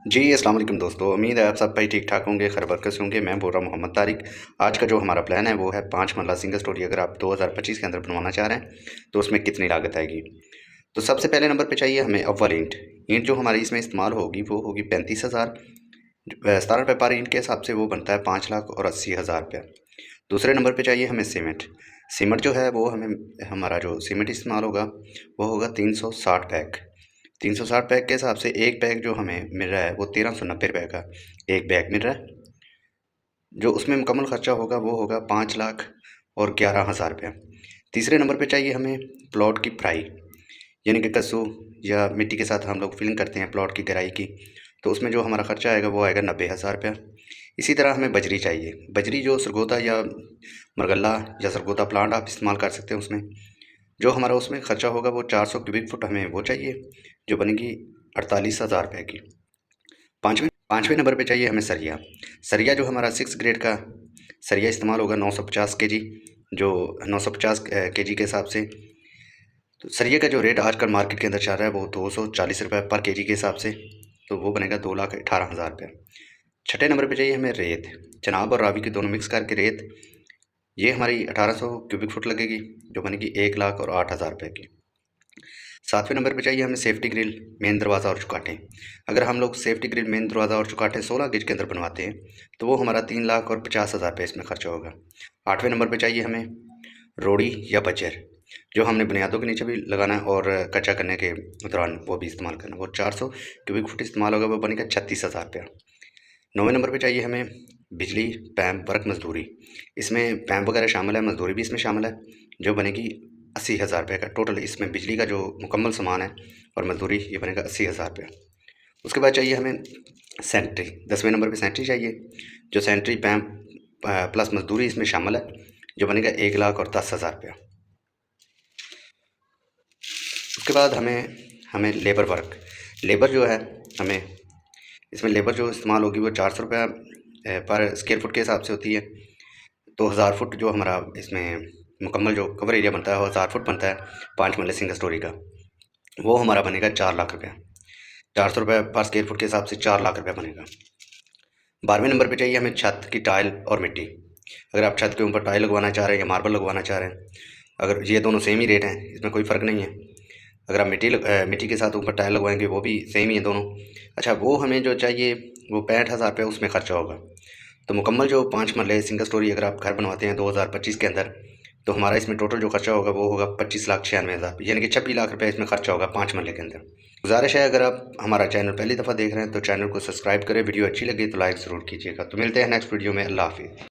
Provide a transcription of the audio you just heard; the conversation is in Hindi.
जी, अस्सलाम वालेकुम दोस्तों। उम्मीद है आप सब भाई ठीक-ठाक होंगे, खैर बरकत से होंगे। मैं बोल रहा हूँ मोहम्मद तारिक। आज का जो हमारा प्लान है वो है 5 मरला सिंगल स्टोरी अगर आप 2025 के अंदर बनवाना चाह रहे हैं, तो उसमें कितनी लागत आएगी। तो सबसे पहले नंबर पे चाहिए हमें अव्वल ईंट। ईंट जो हमारी इसमें इस्तेमाल होगी वो होगी 35,000। 17 रुपये पर ईंट के हिसाब से वो बनता है 5,80,000 रुपया। दूसरे नंबर पे चाहिए हमें सीमेंट। सीमेंट जो है वो हमें हमारा जो सीमेंट इस्तेमाल होगा वो होगा 360 पैक। 360 पैक के हिसाब से एक बैग जो हमें मिल रहा है वो 1390 रुपये का एक बैग मिल रहा है। जो उसमें मुकम्मल खर्चा होगा वो होगा 5,11,000 रुपया। तीसरे नंबर पे चाहिए हमें प्लॉट की फ्राई, यानी कि कद्दू या मिट्टी के साथ हम लोग फिलिंग करते हैं प्लॉट की गहराई की, तो उसमें जो हमारा खर्चा आएगा वो आएगा 90,000 रुपया। इसी तरह हमें बजरी चाहिए। बजरी जो सरगोदा या मरगल्ला या सरगोदा प्लांट आप इस्तेमाल कर सकते हैं उसमें। जो हमारा उसमें खर्चा होगा वो 400 क्यूबिक फुट हमें वो चाहिए, जो बनेगी 48,000 रुपये की। पाँचवें पाँचवें नंबर पे चाहिए हमें सरिया। सरिया जो हमारा 6 ग्रेड का सरिया इस्तेमाल होगा 950 केजी, जो 950 केजी के हिसाब से। तो सरिया का जो रेट आजकल मार्केट के अंदर चल रहा है वो 240 रुपये पर केजी के हिसाब से, तो वो बनेगा 2,18,000 रुपये। छठे नंबर पे चाहिए हमें रेत। चनाब और रावी की दोनों मिक्स करके रेत, ये हमारी 1800 क्यूबिक फुट लगेगी, जो बनेगी 1,08,000 रुपये की। सातवें नंबर पे चाहिए हमें सेफ्टी ग्रिल, मेन दरवाज़ा और चुकाटें। अगर हम लोग सेफ्टी ग्रिल, मेन दरवाज़ा और चुकाटें 16 गेज के अंदर बनवाते हैं तो वो हमारा 3,50,000 रुपये इसमें खर्चा होगा। आठवें नंबर पे चाहिए हमें रोड़ी या बजर, जो हमने बुनियादों के नीचे भी लगाना है और कच्चा करने के दौरान वो भी इस्तेमाल करना है। वो 400 क्यूबिक फुट इस्तेमाल होगा, वो बनेगा 36,000 रुपया। नौवें नंबर पे चाहिए हमें बिजली, पैम्प, वर्क, मजदूरी। इसमें पैम्प वगैरह शामिल है, मजदूरी भी इसमें शामिल है, जो बनेगी 80,000 रुपये का टोटल। इसमें बिजली का जो मुकम्मल सामान है और मजदूरी, ये बनेगा 80,000 रुपया। उसके बाद चाहिए हमें सेंट्री। 10वें नंबर पे सेंट्री चाहिए, जो सेंट्री, पैम्प प्लस मजदूरी इसमें शामिल है, जो बनेगा 1,10,000 रुपया। उसके बाद हमें हमें लेबर वर्क, लेबर जो है हमें इसमें लेबर जो इस्तेमाल होगी वो 400 रुपया पर स्क्वायर फुट के हिसाब से होती है। तो 1000 फुट जो हमारा इसमें मुकम्मल जो कवर एरिया बनता है वो 1000 फुट बनता है 5 मरले सिंगल स्टोरी का, वो हमारा बनेगा 4 लाख रुपया। 400 रुपये पर स्क्वायर फुट के हिसाब से 4 लाख रुपया बनेगा। 12वें नंबर पे चाहिए हमें छत की टाइल और मिट्टी। अगर आप छत के ऊपर टाइल लगवाना चाह रहे हैं या मार्बल लगवाना चाह रहे हैं, अगर ये दोनों सेम ही रेट हैं, इसमें कोई फ़र्क नहीं है। अगर आप मिट्टी के साथ ऊपर टाइल लगवाएंगे वो भी सेम ही है दोनों। अच्छा, वो हमें जो चाहिए वो 65,000 रुपये उसमें खर्चा होगा। तो मुकम्मल जो 5 मरले सिंगल स्टोरी अगर आप घर बनवाते हैं 2025 के अंदर, तो हमारा इसमें टोटल जो खर्चा होगा वो होगा 25,96,000, यानी कि 26 लाख रुपये इसमें खर्चा होगा 5 मरले के अंदर। गुजारिश है अगर आप हमारा चैनल पहली दफ़ा देख रहे हैं तो चैनल को सब्सक्राइब करें, वीडियो अच्छी लगी तो लाइक ज़रूर कीजिएगा। तो मिलते हैं नेक्स्ट वीडियो में। अल्लाह हाफिज़।